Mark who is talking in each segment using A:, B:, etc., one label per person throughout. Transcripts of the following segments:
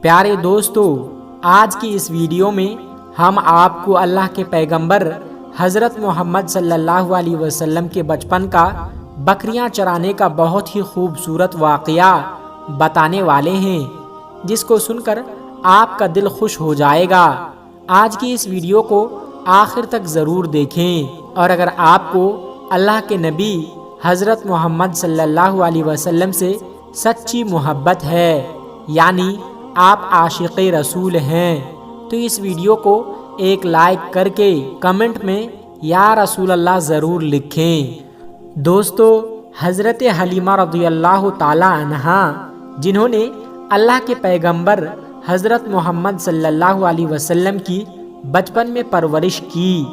A: پیارے دوستو، آج کی اس ویڈیو میں ہم آپ کو اللہ کے پیغمبر حضرت محمد صلی اللہ علیہ وسلم کے بچپن کا بکریاں چرانے کا بہت ہی خوبصورت واقعہ بتانے والے ہیں، جس کو سن کر آپ کا دل خوش ہو جائے گا۔ آج کی اس ویڈیو کو آخر تک ضرور دیکھیں، اور اگر آپ کو اللہ کے نبی حضرت محمد صلی اللہ علیہ وسلم سے سچی محبت ہے، یعنی آپ عاشق رسول ہیں، تو اس ویڈیو کو ایک لائک کر کے کمنٹ میں یا رسول اللہ ضرور لکھیں۔ دوستو، حضرت حلیمہ رضی اللہ تعالی عنہا، جنہوں نے اللہ کے پیغمبر حضرت محمد صلی اللہ علیہ وسلم کی بچپن میں پرورش کی،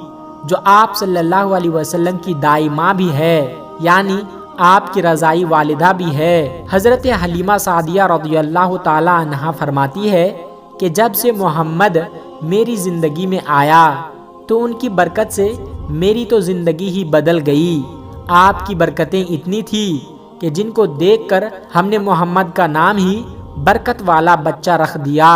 A: جو آپ صلی اللہ علیہ وسلم کی دائی ماں بھی ہے، یعنی آپ کی رضائی والدہ بھی ہے۔ حضرت حلیمہ سعدیہ رضی اللہ تعالی عنہا فرماتی ہے کہ جب سے محمد میری زندگی میں آیا تو ان کی برکت سے میری تو زندگی ہی بدل گئی۔ آپ کی برکتیں اتنی تھی کہ جن کو دیکھ کر ہم نے محمد کا نام ہی برکت والا بچہ رکھ دیا۔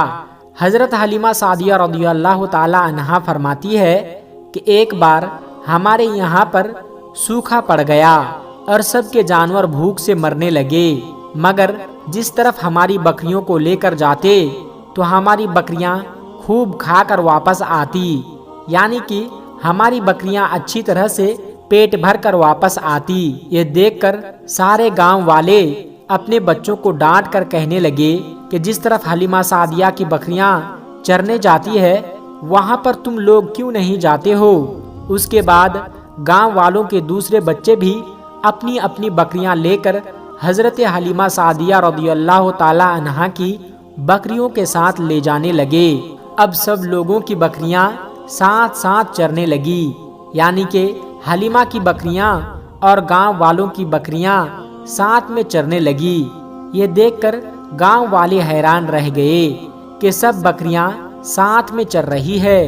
A: حضرت حلیمہ سعدیہ رضی اللہ تعالی عنہا فرماتی ہے کہ ایک بار ہمارے یہاں پر سوکھا پڑ گیا اور سب کے جانور بھوک سے مرنے لگے، مگر جس طرف ہماری بکریوں کو لے کر جاتے تو ہماری بکریاں خوب کھا کر واپس آتی، یعنی کہ ہماری بکریاں اچھی طرح سے پیٹ بھر کر واپس آتی۔ یہ دیکھ کر سارے گاؤں والے اپنے بچوں کو ڈانٹ کر کہنے لگے کہ جس طرف حلیمہ سعدیہ کی بکریاں چرنے جاتی ہے وہاں پر تم لوگ کیوں نہیں جاتے ہو؟ اس کے بعد گاؤں والوں کے دوسرے بچے بھی اپنی اپنی بکریاں لے کر حضرت حلیمہ سعدیہ رضی اللہ تعالی عنہا کی بکریوں کے ساتھ لے جانے لگے۔ اب سب لوگوں کی بکریاں ساتھ ساتھ چرنے لگی، یعنی کہ حلیمہ کی بکریاں اور گاؤں والوں کی بکریاں ساتھ میں چرنے لگی۔ یہ دیکھ کر گاؤں والے حیران رہ گئے کہ سب بکریاں ساتھ میں چر رہی ہے،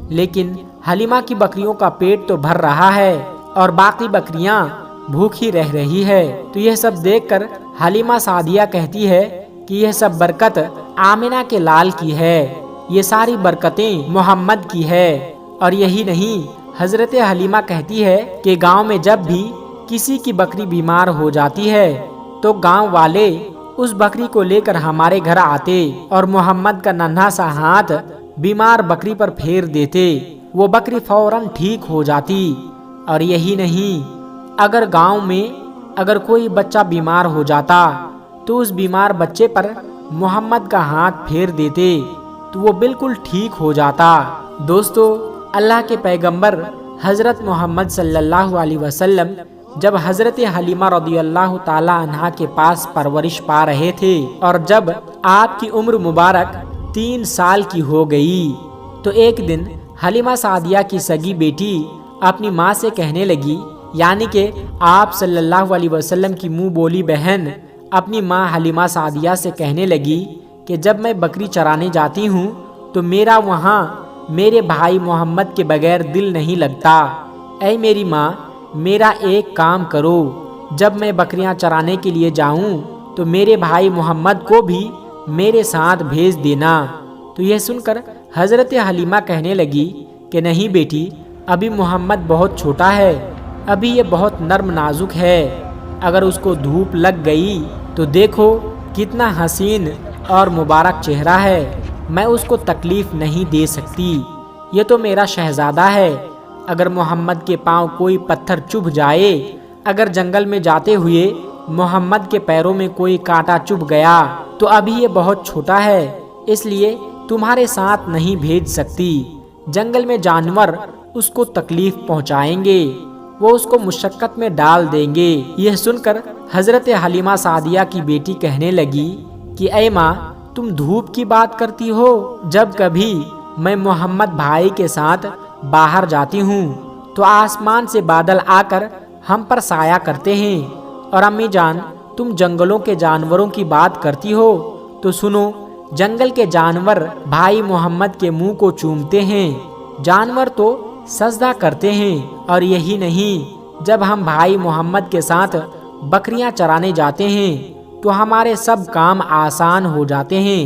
A: لیکن حلیمہ کی بکریوں کا پیٹ تو بھر رہا ہے اور باقی بکریاں بھوکی رہ رہی ہے۔ تو یہ سب دیکھ کر حلیمہ سعدیہ کہتی ہے کہ یہ سب برکت آمنہ کے لال کی ہے، یہ ساری برکتیں محمد کی ہے۔ اور یہی نہیں، حضرت حلیمہ کہتی ہے کہ گاؤں میں جب بھی کسی کی بکری بیمار ہو جاتی ہے تو گاؤں والے اس بکری کو لے کر ہمارے گھر آتے اور محمد کا ننھا سا ہاتھ بیمار بکری پر پھیر دیتے، وہ بکری فوراً ٹھیک ہو جاتی۔ اور یہی نہیں، اگر گاؤں میں اگر کوئی بچہ بیمار ہو جاتا تو اس بیمار بچے پر محمد کا ہاتھ پھیر دیتے تو وہ بالکل ٹھیک ہو جاتا۔ دوستو، اللہ کے پیغمبر حضرت محمد صلی اللہ علیہ وسلم جب حضرت حلیمہ رضی اللہ تعالی عنہا کے پاس پرورش پا رہے تھے اور جب آپ کی عمر مبارک 3 سال کی ہو گئی تو ایک دن حلیمہ سعدیہ کی سگی بیٹی اپنی ماں سے کہنے لگی، یعنی کہ آپ صلی اللہ علیہ وسلم کی منہ بولی بہن اپنی ماں حلیمہ سعدیہ سے کہنے لگی کہ جب میں بکری چرانے جاتی ہوں تو میرا وہاں میرے بھائی محمد کے بغیر دل نہیں لگتا۔ اے میری ماں، میرا ایک کام کرو، جب میں بکریاں چرانے کے لیے جاؤں تو میرے بھائی محمد کو بھی میرے ساتھ بھیج دینا۔ تو یہ سن کر حضرت حلیمہ کہنے لگی کہ نہیں بیٹی، ابھی محمد بہت چھوٹا ہے، ابھی یہ بہت نرم نازک ہے، اگر اس کو دھوپ لگ گئی تو دیکھو کتنا حسین اور مبارک چہرہ ہے، میں اس کو تکلیف نہیں دے سکتی، یہ تو میرا شہزادہ ہے، اگر محمد کے پاؤں کوئی پتھر چبھ جائے، اگر جنگل میں جاتے ہوئے محمد کے پیروں میں کوئی کانٹا چبھ گیا تو ابھی یہ بہت چھوٹا ہے، اس لیے تمہارے ساتھ نہیں بھیج سکتی، جنگل میں جانور اس کو تکلیف پہنچائیں گے، وہ اس کو مشقت میں ڈال دیں گے۔ یہ سن کر حضرت حلیمہ سعدیہ کی بیٹی کہنے لگی کہ اے ماں، تم دھوپ کی بات کرتی ہو، جب کبھی میں محمد بھائی کے ساتھ باہر جاتی ہوں تو آسمان سے بادل آ کر ہم پر سایہ کرتے ہیں، اور امی جان تم جنگلوں کے جانوروں کی بات کرتی ہو تو سنو، جنگل کے جانور بھائی محمد کے منہ کو چومتے ہیں، جانور تو سجدہ کرتے ہیں۔ اور یہی نہیں، جب ہم بھائی محمد کے ساتھ بکریاں چرانے جاتے ہیں تو ہمارے سب کام آسان ہو جاتے ہیں،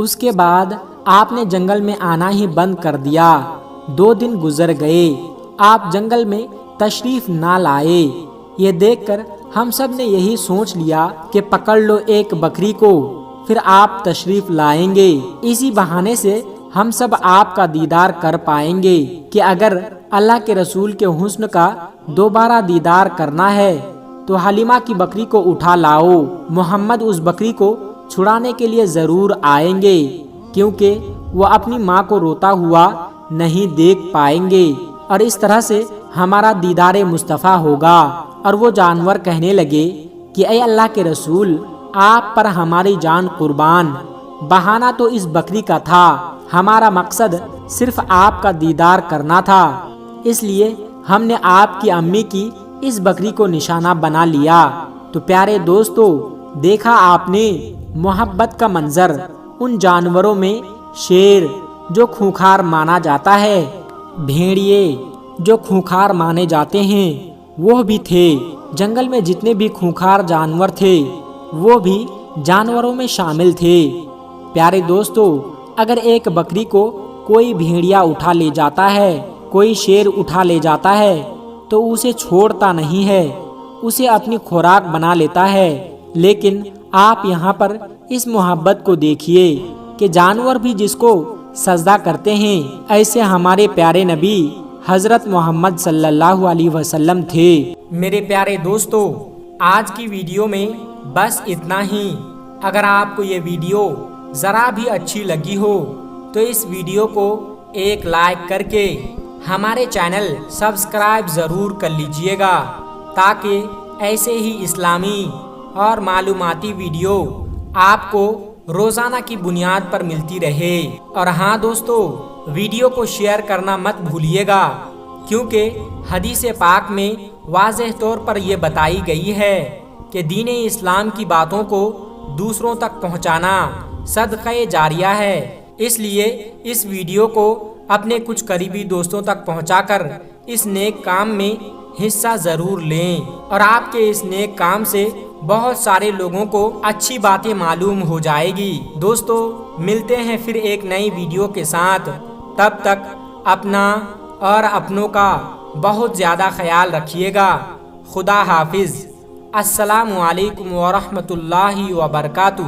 A: اس کے بعد آپ نے جنگل میں آنا ہی بند کر دیا۔ 2 دن گزر گئے، آپ جنگل میں تشریف نہ لائے۔ یہ دیکھ کر ہم سب نے یہی سوچ لیا کہ پکڑ لو ایک بکری کو، پھر آپ تشریف لائیں گے۔ اسی بہانے سے ہم سب آپ کا دیدار کر پائیں گے کہ اگر اللہ کے رسول کے حسن کا دوبارہ دیدار کرنا ہے تو حلیمہ کی بکری کو اٹھا لاؤ۔ محمد اس بکری کو چھڑانے کے لیے ضرور آئیں گے، کیونکہ وہ اپنی ماں کو روتا ہوا نہیں دیکھ پائیں گے، اور اس طرح سے ہمارا دیدار مصطفیٰ ہوگا۔ اور وہ جانور کہنے لگے کہ اے اللہ کے رسول، آپ پر ہماری جان قربان، بہانہ تو اس بکری کا تھا، ہمارا مقصد صرف آپ کا دیدار کرنا تھا، اس لیے ہم نے آپ کی امی کی اس بکری کو نشانہ بنا لیا۔ تو پیارے دوستو، دیکھا آپ نے محبت کا منظر۔ ان جانوروں میں شیر جو خونخوار مانا جاتا ہے، بھیڑیے جو خونخوار مانے جاتے ہیں وہ بھی تھے۔ جنگل میں جتنے بھی خونخوار جانور تھے وہ بھی جانوروں میں شامل تھے۔ پیارے دوستو، اگر ایک بکری کو کوئی بھیڑیا اٹھا لے جاتا ہے، کوئی شیر اٹھا لے جاتا ہے تو اسے چھوڑتا نہیں ہے، اسے اپنی خوراک بنا لیتا ہے۔ لیکن آپ یہاں پر اس محبت کو دیکھیے کہ جانور بھی جس کو سجدہ کرتے ہیں، ایسے ہمارے پیارے نبی حضرت محمد صلی اللہ علیہ وسلم تھے۔ میرے پیارے دوستو، آج کی ویڈیو میں بس اتنا ہی۔ اگر آپ کو یہ ویڈیو ذرا بھی اچھی لگی ہو تو اس ویڈیو کو ایک لائک کر کے ہمارے چینل سبسکرائب ضرور کر لیجئے گا، تاکہ ایسے ہی اسلامی اور معلوماتی ویڈیو آپ کو روزانہ کی بنیاد پر ملتی رہے۔ اور ہاں دوستو، ویڈیو کو شیئر کرنا مت بھولیے گا، کیونکہ حدیث پاک میں واضح طور پر یہ بتائی گئی ہے کہ دین اسلام کی باتوں کو دوسروں تک پہنچانا صدقہ جاریہ ہے۔ اس لیے اس ویڈیو کو اپنے کچھ قریبی دوستوں تک پہنچا کر اس نیک کام میں حصہ ضرور لیں، اور آپ کے اس نیک کام سے بہت سارے لوگوں کو اچھی باتیں معلوم ہو جائے گی۔ دوستو، ملتے ہیں پھر ایک نئی ویڈیو کے ساتھ، تب تک اپنا اور اپنوں کا بہت زیادہ خیال رکھیے گا۔ خدا حافظ۔ السلام علیکم ورحمۃ اللہ وبرکاتہ۔